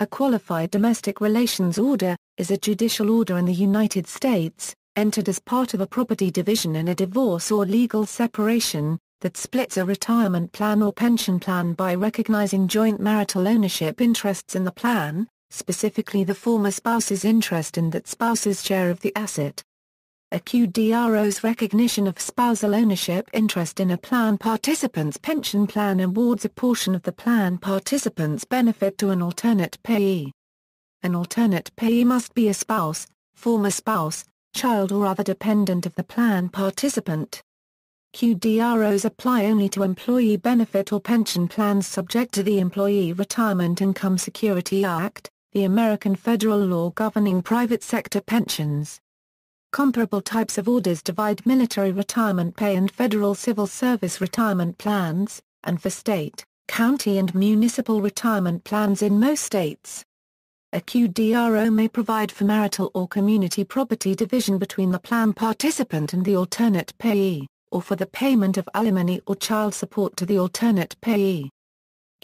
A qualified domestic relations order is a judicial order in the United States, entered as part of a property division in a divorce or legal separation, that splits a retirement plan or pension plan by recognizing joint marital ownership interests in the plan, specifically the former spouse's interest in that spouse's share of the asset. A QDRO's recognition of spousal ownership interest in a plan participant's pension plan awards a portion of the plan participant's benefit to an alternate payee. An alternate payee must be a spouse, former spouse, child or other dependent of the plan participant. QDROs apply only to employee benefit or pension plans subject to the Employee Retirement Income Security Act, the American federal law governing private sector pensions. Comparable types of orders divide military retirement pay and federal civil service retirement plans, and for state, county and municipal retirement plans in most states. A QDRO may provide for marital or community property division between the plan participant and the alternate payee, or for the payment of alimony or child support to the alternate payee.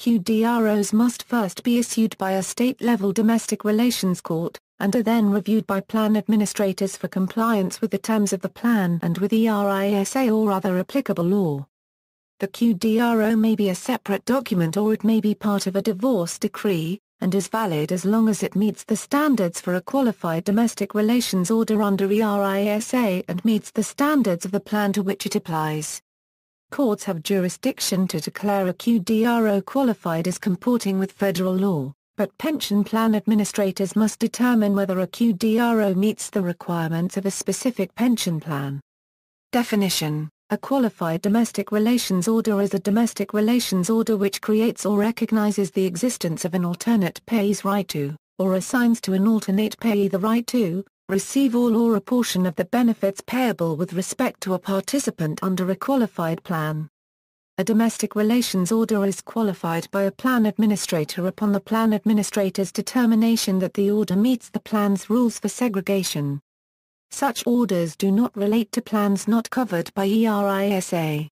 QDROs must first be issued by a state-level domestic relations court, and are then reviewed by plan administrators for compliance with the terms of the plan and with ERISA or other applicable law. The QDRO may be a separate document or it may be part of a divorce decree, and is valid as long as it meets the standards for a qualified domestic relations order under ERISA and meets the standards of the plan to which it applies. Courts have jurisdiction to declare a QDRO qualified as comporting with federal law, but pension plan administrators must determine whether a QDRO meets the requirements of a specific pension plan. Definition: a qualified domestic relations order is a domestic relations order which creates or recognizes the existence of an alternate payee's right to, or assigns to an alternate payee the right to, receive all or a portion of the benefits payable with respect to a participant under a qualified plan. A domestic relations order is qualified by a plan administrator upon the plan administrator's determination that the order meets the plan's rules for segregation. Such orders do not relate to plans not covered by ERISA.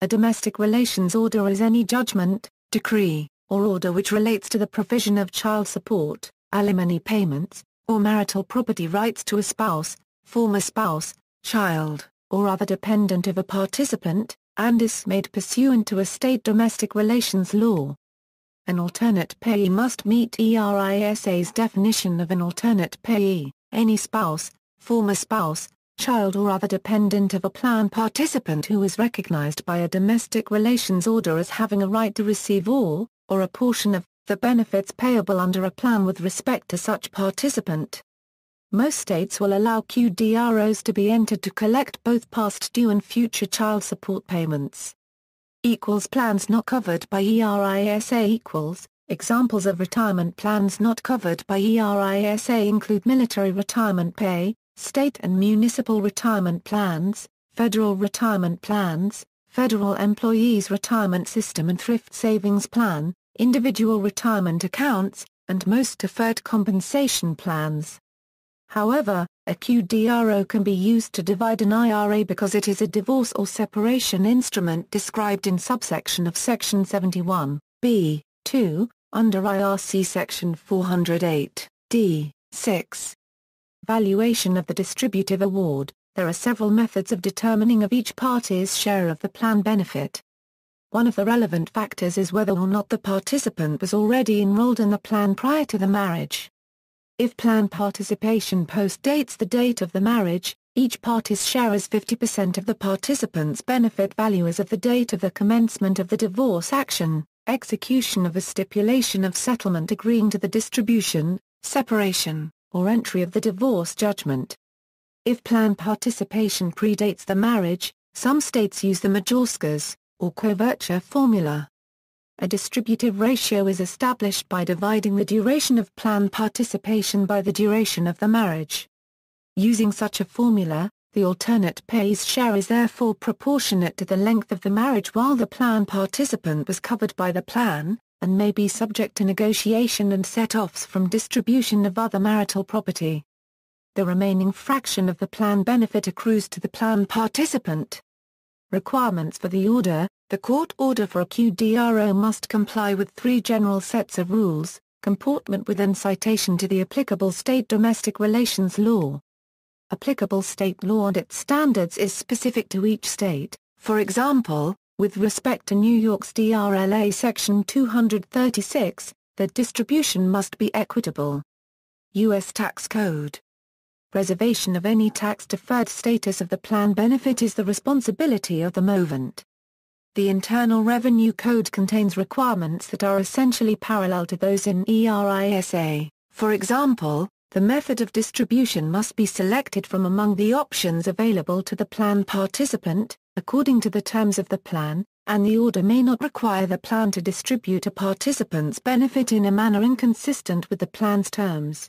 A domestic relations order is any judgment, decree, or order which relates to the provision of child support, alimony payments, or marital property rights to a spouse, former spouse, child, or other dependent of a participant, and is made pursuant to a state domestic relations law. An alternate payee must meet ERISA's definition of an alternate payee, any spouse, former spouse, child or other dependent of a plan participant who is recognized by a domestic relations order as having a right to receive all, or a portion of, the benefits payable under a plan with respect to such participant. Most states will allow QDROs to be entered to collect both past due and future child support payments. Plans not covered by ERISA. Examples of retirement plans not covered by ERISA include military retirement pay, state and municipal retirement plans, federal retirement plans, federal employees retirement system and thrift savings plan, individual retirement accounts, and most deferred compensation plans. However, a QDRO can be used to divide an IRA because it is a divorce or separation instrument described in subsection of Section 71(b) (2), under IRC Section 408(d) (6). Valuation of the distributive award. There are several methods of determining of each party's share of the plan benefit. One of the relevant factors is whether or not the participant was already enrolled in the plan prior to the marriage. If plan participation postdates the date of the marriage, each party's share is 50% of the participant's benefit value as of the date of the commencement of the divorce action, execution of a stipulation of settlement agreeing to the distribution, separation, or entry of the divorce judgment. If plan participation predates the marriage, some states use the Majorskas or Quovirtue formula. A distributive ratio is established by dividing the duration of plan participation by the duration of the marriage. Using such a formula, the alternate payee's share is therefore proportionate to the length of the marriage while the plan participant was covered by the plan, and may be subject to negotiation and set-offs from distribution of other marital property. The remaining fraction of the plan benefit accrues to the plan participant. Requirements for the order. The court order for a QDRO must comply with three general sets of rules. comportment within citation to the applicable state domestic relations law. Applicable state law and its standards is specific to each state. For example, with respect to New York's DRLA Section 236, the distribution must be equitable. U.S. Tax Code. Reservation of any tax-deferred status of the plan benefit is the responsibility of the movant. The Internal Revenue Code contains requirements that are essentially parallel to those in ERISA. For example, the method of distribution must be selected from among the options available to the plan participant, according to the terms of the plan, and the order may not require the plan to distribute a participant's benefit in a manner inconsistent with the plan's terms.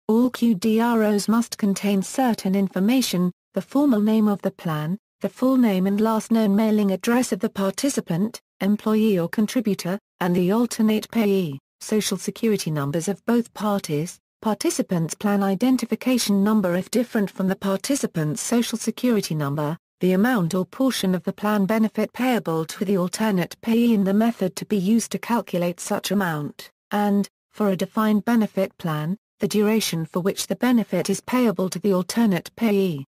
All QDROs must contain certain information: the formal name of the plan, the full name and last known mailing address of the participant, employee or contributor, and the alternate payee, social security numbers of both parties, participant's plan identification number if different from the participant's social security number, the amount or portion of the plan benefit payable to the alternate payee and the method to be used to calculate such amount, and, for a defined benefit plan, the duration for which the benefit is payable to the alternate payee.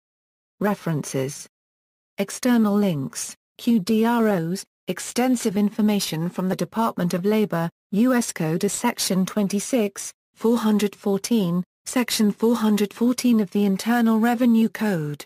References. External links: QDROs, extensive information from the Department of Labor, U.S. Code Section 26, 414, Section 414 of the Internal Revenue Code.